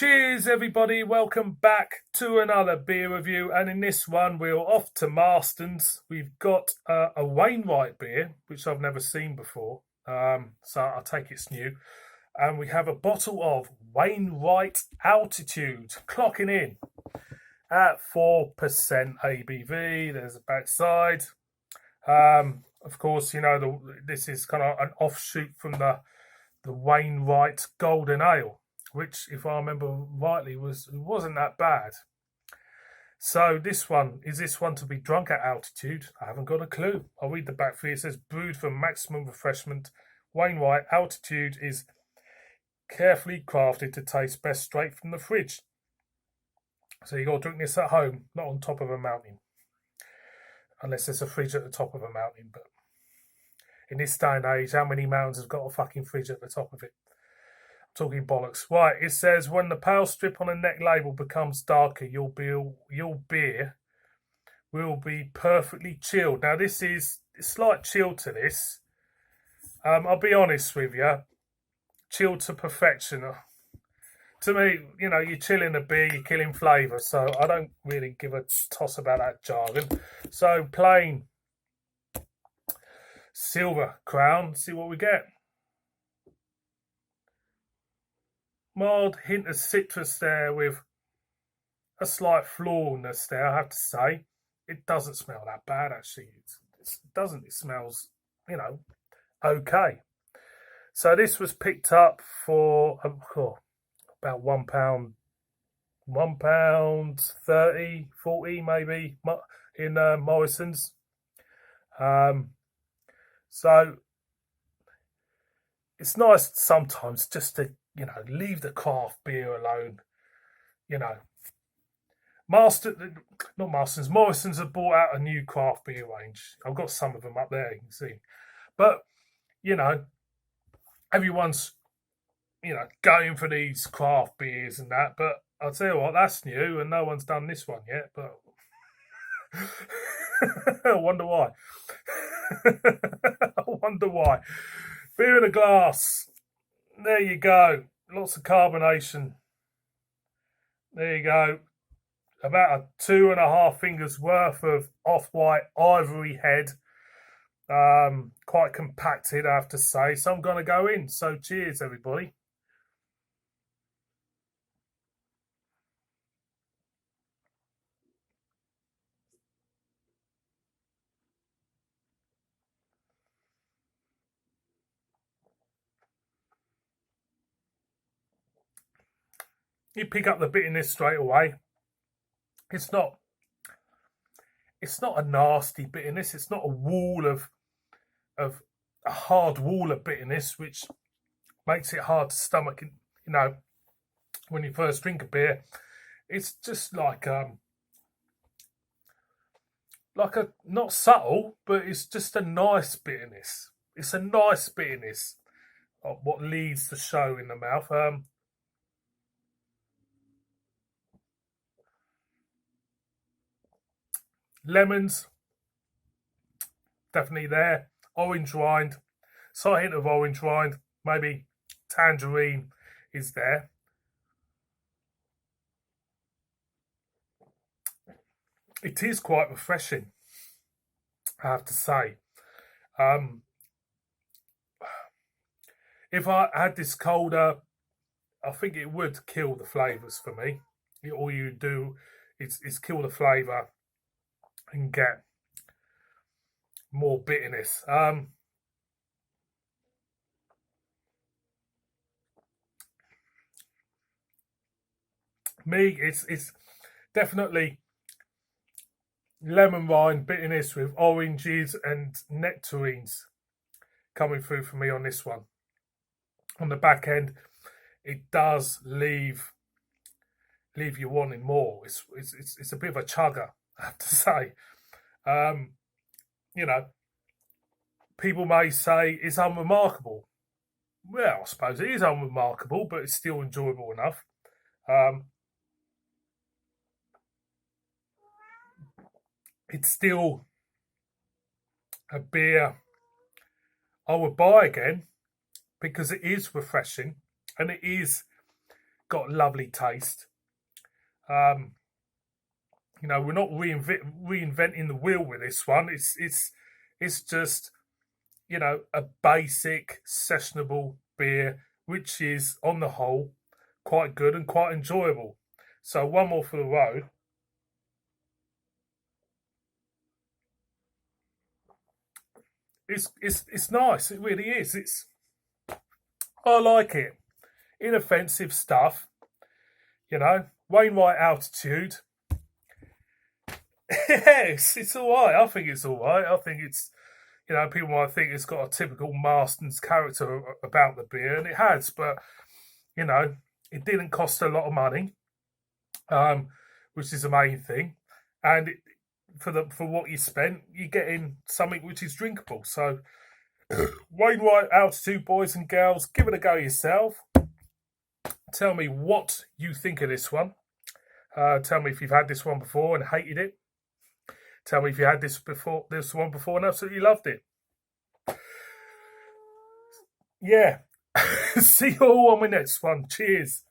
Cheers everybody, welcome back to another beer review, and in this one we're off to Marston's. We've got a Wainwright beer, which I've never seen before, so I take it's new. And we have a bottle of Wainwright Altitude, clocking in at 4% ABV. There's a backside. Of course, you know, this is kind of an offshoot from the Wainwright Golden Ale, which, if I remember rightly, wasn't that bad. So is this one to be drunk at altitude? I haven't got a clue. I'll read the back for you. It says, brewed for maximum refreshment, Wainwright Altitude is carefully crafted to taste best straight from the fridge. So you got to drink this at home, not on top of a mountain. Unless there's a fridge at the top of a mountain. But in this day and age, how many mountains have got a fucking fridge at the top of it? Talking bollocks. Right, it says, when the pale strip on the neck label becomes darker, your beer will be perfectly chilled. Now, this is a slight chill to this. I'll be honest with you. Chilled to perfection. To me, you know, you're chilling a beer, you're killing flavour. So I don't really give a toss about that jargon. So plain silver crown. See what we get. Mild hint of citrus there with a slight floralness there, I have to say. It doesn't smell that bad, actually. It doesn't. It smells, you know, okay. So this was picked up for about £1, £1.30, 40 maybe in Morrison's. So it's nice sometimes just to, you know, leave the craft beer alone. You know, Morrison's have brought out a new craft beer range. I've got some of them up there, you can see. But, you know, everyone's, you know, going for these craft beers and that. But I'll tell you what, that's new and no one's done this one yet. But I wonder why. I wonder why. Beer in a glass. There you go. Lots of carbonation. There you go. About a 2.5 fingers worth of off-white ivory head. Quite compacted, I have to say. So I'm going to go in. So cheers, everybody. You pick up the bitterness straight away. It's not a nasty bitterness. It's not a wall of a hard wall of bitterness, which makes it hard to stomach. You know, when you first drink a beer, it's just like a not subtle, but it's just a nice bitterness. It's a nice bitterness of what leads the show in the mouth. Lemons, definitely there. Orange rind, slight hint of orange rind, maybe tangerine is there. It is quite refreshing, I have to say. If I had this colder, I think it would kill the flavours for me. All you do is kill the flavour and get more bitterness. It's definitely lemon rind bitterness with oranges and nectarines coming through for me on this one. On the back end, it does leave you wanting more. It's a bit of a chugger, I have to say. You know, people may say it's unremarkable. Well, I suppose it is unremarkable, but it's still enjoyable enough. It's still a beer I would buy again because it is refreshing and it is got lovely taste. You know, we're not reinventing the wheel with this one. It's just, you know, a basic sessionable beer, which is on the whole quite good and quite enjoyable. So one more for the road. It's nice. It really is. I like it. Inoffensive stuff. You know, Wainwright Altitude. Yes, it's all right. I think it's all right. I think it's, you know, people might think it's got a typical Marston's character about the beer, and it has, but, you know, it didn't cost a lot of money, which is the main thing. And for what you spent, you're getting something which is drinkable. So, Wainwright Altitude, boys and girls, give it a go yourself. Tell me what you think of this one. Tell me if you've had this one before and hated it. Tell me if you had this one before and absolutely loved it. Yeah. See you all on my next one. Cheers.